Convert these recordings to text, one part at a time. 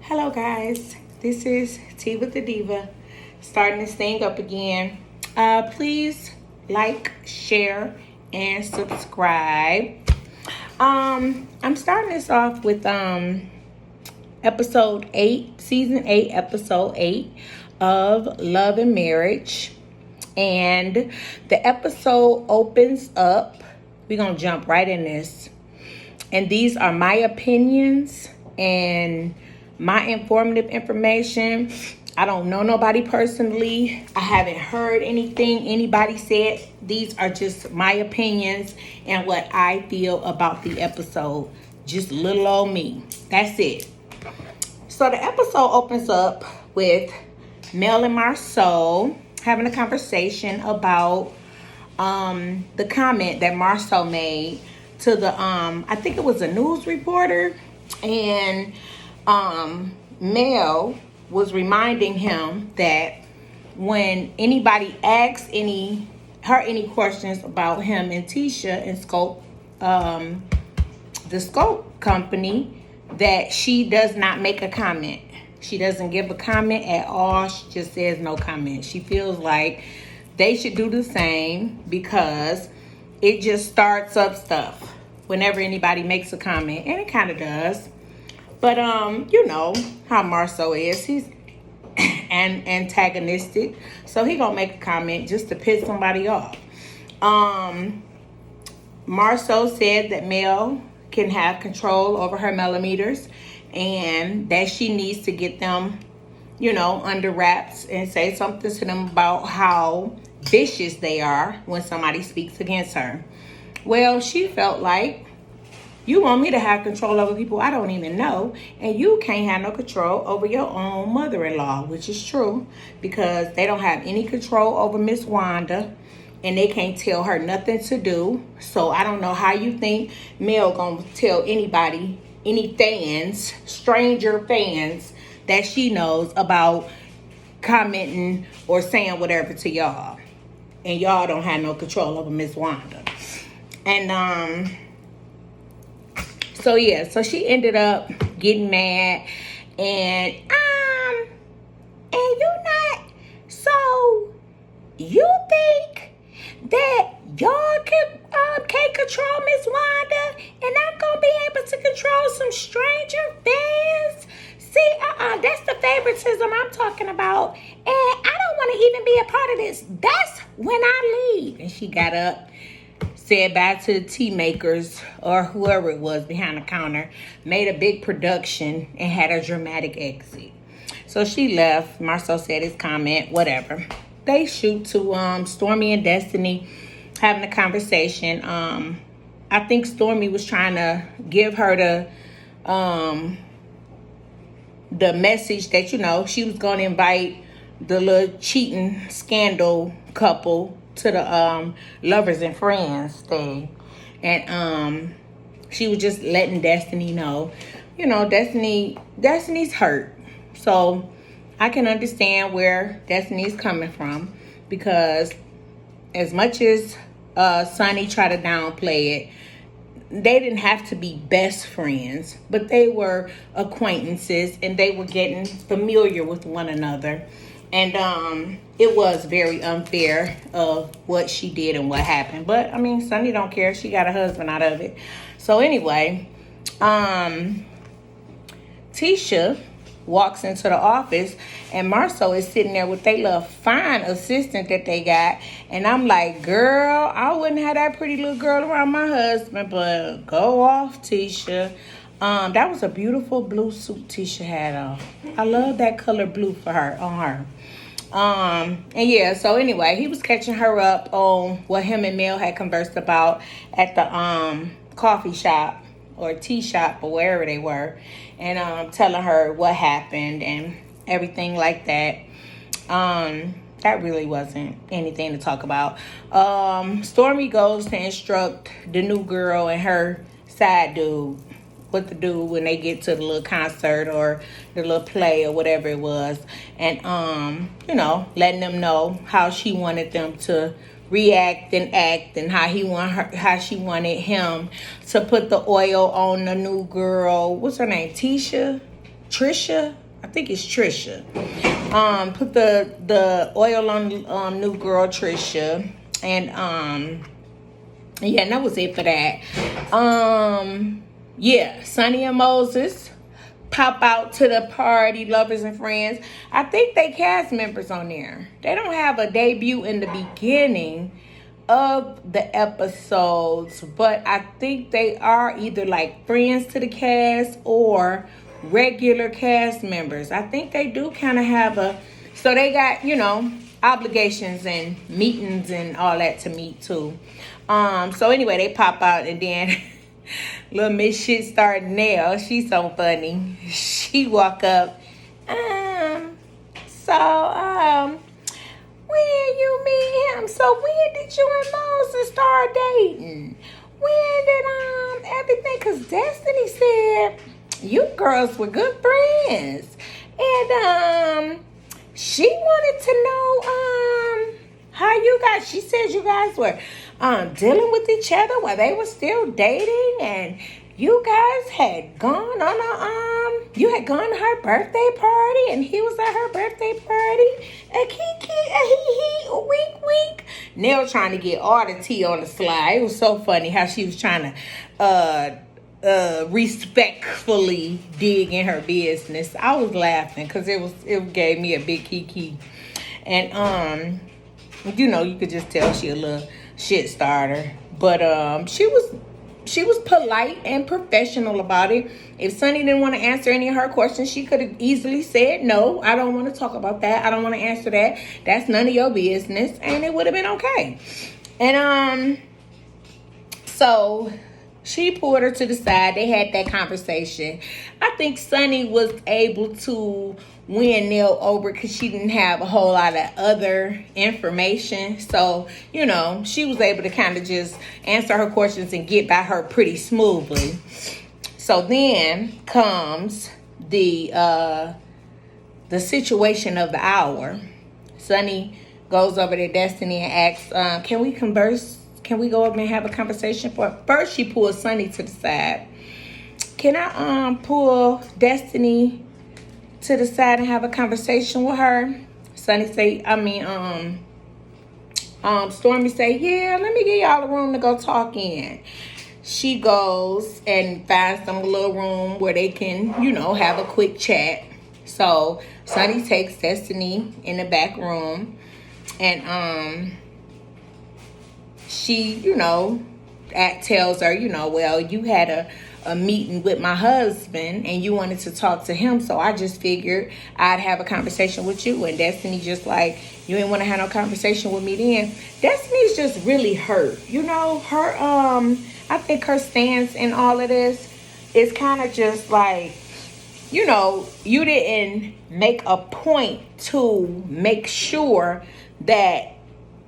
Hello guys, this is Tea with the Diva, starting this thing up again. Please like, share, and subscribe. I'm starting this off with episode 8, season 8, episode 8 of Love and Marriage. And the episode opens up. We're gonna jump right in this. And these are my opinions and my informative information. I don't know nobody personally. I haven't heard anything anybody said. These are just my opinions and what I feel about the episode. Just little old me. That's it. So the episode opens up with Mel and Marceau having a conversation about the comment that Marceau made to the I think it was a news reporter, and Mel was reminding him that when anybody asks any questions about him and Tisha and Scope, the Scope company, that she does not make a comment. She doesn't give a comment at all. She just says no comment. She feels like they should do the same because it just starts up stuff whenever anybody makes a comment, and it kind of does. But you know how Marceau is. He's antagonistic, so he gonna make a comment just to piss somebody off. Marceau said that Mel can have control over her millimeters, and that she needs to get them, under wraps and say something to them about how vicious they are when somebody speaks against her. Well, she felt like, you want me to have control over people I don't even know, and you can't have no control over your own mother-in-law, which is true, because they don't have any control over Miss Wanda, and they can't tell her nothing to do. So I don't know how you think Mel gonna tell anybody, any fans, stranger fans, that she knows about commenting or saying whatever to y'all, and y'all don't have no control over Miss Wanda. And so she ended up getting mad, and you not, so you think that y'all can't control Miss Wanda, and I'm gonna be able to control some stranger fans? See, that's the favoritism I'm talking about, and I don't want to even be a part of this. That's when I leave. And she got up, said bye to the tea makers or whoever it was behind the counter, made a big production, and had a dramatic exit. So she left. Marceau said his comment, whatever. They shoot to Stormi and Destiny having a conversation. I think Stormi was trying to give her the message that, she was going to invite the little cheating scandal couple to the Lovers and Friends thing. And she was just letting Destiny know, Destiny's hurt. So I can understand where Destiny's coming from, because as much as Sunny tried to downplay it, they didn't have to be best friends, but they were acquaintances, and they were getting familiar with one another. And it was very unfair of what she did and what happened. But, Sunny don't care. She got a husband out of it. So, anyway, Tisha walks into the office, and Marceau is sitting there with their little fine assistant that they got. And I'm like, girl, I wouldn't have that pretty little girl around my husband, but go off, Tisha. That was a beautiful blue suit Tisha had on. I love that color blue on her. So anyway, he was catching her up on what him and Mel had conversed about at the coffee shop or tea shop or wherever they were, and telling her what happened and everything like that. That really wasn't anything to talk about. Stormi goes to instruct the new girl and her side dude what to do when they get to the little concert or the little play or whatever it was, and letting them know how she wanted them to react and act, and how she wanted him to put the oil on the new girl. What's her name? Tisha? Trisha. I think it's Trisha. Put the oil on new girl Trisha, and yeah, and that was it for that. Yeah, Sunni and Moses pop out to the party, Lovers and Friends. I think they cast members on there. They don't have a debut in the beginning of the episodes, but I think they are either like friends to the cast or regular cast members. I think they do kind of have so they got, obligations and meetings and all that to meet too. So anyway, they pop out, and then little Miss Shit Star Nell, she's so funny. She walk up, when you meet him, so when did you and Moses start dating? When did everything? Cause Destiny said you girls were good friends, and she wanted to know how you guys. She said you guys were dealing with each other while they were still dating, and you guys had gone on you had gone to her birthday party, and he was at her birthday party. A kiki, a hee, a wink, wink. Nell trying to get all the tea on the slide. It was so funny how she was trying to respectfully dig in her business. I was laughing because it gave me a big kiki, and you could just tell she a little shit starter, but she was polite and professional about it. If Sunni didn't want to answer any of her questions, she could have easily said, no, I don't want to talk about that. I don't want to answer that. That's none of your business. And it would have been okay. And so she pulled her to the side. They had that conversation. I think Sunni was able to win Nell over because she didn't have a whole lot of other information. So, she was able to kind of just answer her questions and get by her pretty smoothly. So then comes the situation of the hour. Sunni goes over to Destiny and asks, can we converse? Can we go over and have a conversation? First, she pulls Sunni to the side. Can I pull Destiny to the side and have a conversation with her? Sunni say, Stormi say, yeah, let me give y'all a room to go talk in. She goes and finds some little room where they can, have a quick chat. So Sunni takes Destiny in the back room, and she, tells her, well, you had a meeting with my husband and you wanted to talk to him, so I just figured I'd have a conversation with you. And Destiny just like, you ain't want to have no conversation with me then. Destiny's just really hurt. Her I think her stance in all of this is kind of just like, you didn't make a point to make sure that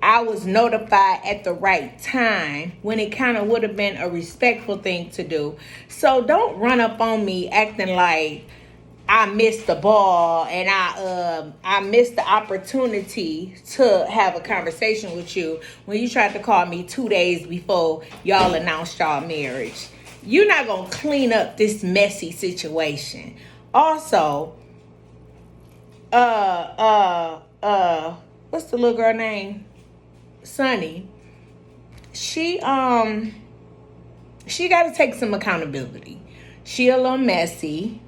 I was notified at the right time when it kind of would have been a respectful thing to do. So don't run up on me acting like I missed the ball and I missed the opportunity to have a conversation with you when you tried to call me 2 days before y'all announced y'all marriage. You're not gonna clean up this messy situation. Also, what's the little girl name? Sunni. She got to take some accountability. She a little messy.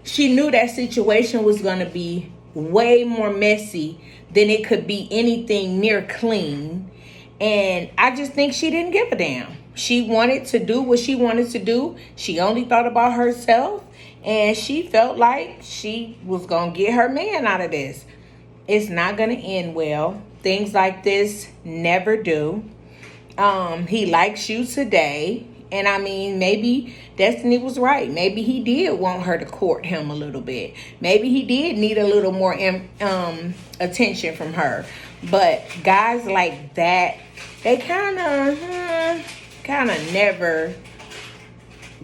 She knew that situation was going to be way more messy than it could be anything near clean. And I just think she didn't give a damn. She wanted to do what she wanted to do. She only thought about herself. And she felt like she was going to get her man out of this. It's not going to end well. Things like this never do. He likes you today. And maybe Destiny was right. Maybe he did want her to court him a little bit. Maybe he did need a little more attention from her. But guys like that, they kind of never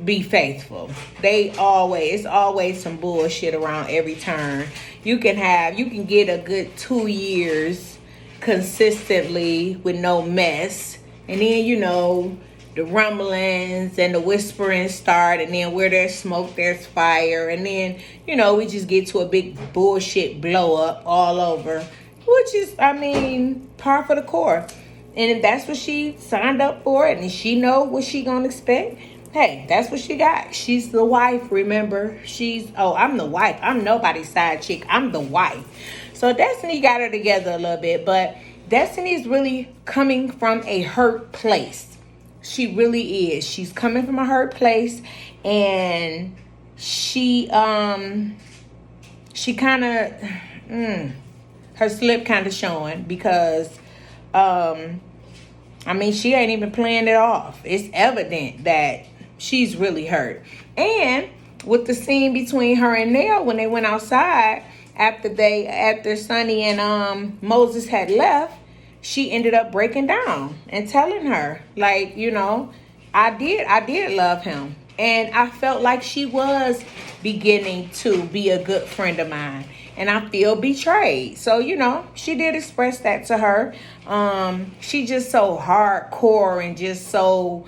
be faithful. It's always some bullshit around every turn. You can get a good 2 years consistently with no mess. And then, the rumblings and the whispering start, and then where there's smoke, there's fire, and then, you know, we just get to a big bullshit blow up all over, which is, I mean, par for the course. And if that's what she signed up for, and she know what she gonna expect, hey, that's what she got. She's the wife, remember? I'm the wife. I'm nobody's side chick. I'm the wife. So Destiny got her together a little bit, but Destiny is really coming from a hurt place. She really is. She's coming from a hurt place, and she kind of, her slip kind of showing, because, I mean, she ain't even playing it off. It's evident that she's really hurt. And with the scene between her and Nell when they went outside after Sunni and Moses had left, she ended up breaking down and telling her, like, you know, I did love him. And I felt like she was beginning to be a good friend of mine. And I feel betrayed. So, you know, she did express that to her. She just so hardcore and just so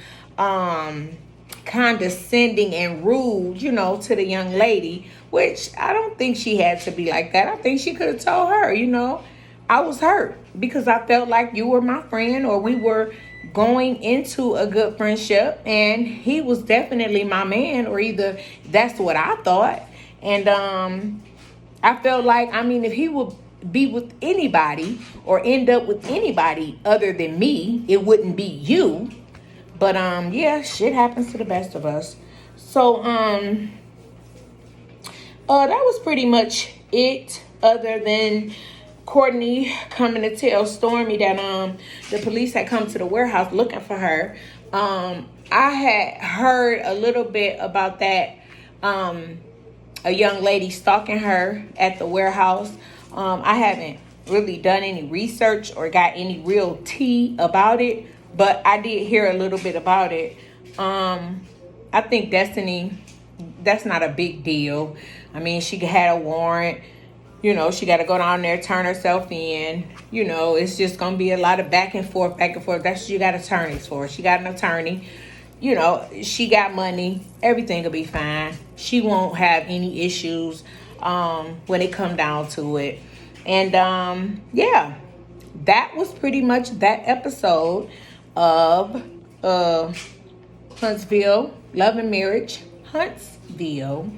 condescending and rude, you know, to the young lady, which I don't think she had to be like that. I think she could have told her, you know, I was hurt because I felt like you were my friend, or we were going into a good friendship, and he was definitely my man, or either that's what I thought. And I felt like, I mean, if he would be with anybody or end up with anybody other than me, it wouldn't be you. But yeah, shit happens to the best of us. So that was pretty much it, other than Courtney coming to tell Stormi that the police had come to the warehouse looking for her. I had heard a little bit about that, a young lady stalking her at the warehouse. I haven't really done any research or got any real tea about it, but I did hear a little bit about it. I think Destiny, that's not a big deal. I mean, she had a warrant. You know, she got to go down there, turn herself in. You know, it's just going to be a lot of back and forth. That's what you got attorneys for. She got an attorney. You know, she got money. Everything will be fine. She won't have any issues when it come down to it. And, yeah, that was pretty much that episode of Huntsville, Love and Marriage, Huntsville.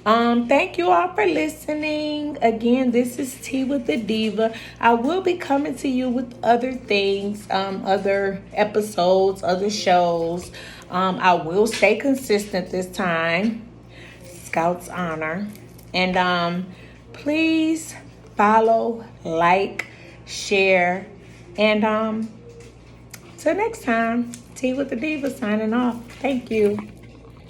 Thank you all for listening. Again, this is Tea with the Diva. I will be coming to you with other things, other episodes, other shows. I will stay consistent this time. Scout's honor. And please follow, like, share, and till next time, Tea with the Diva signing off. Thank you.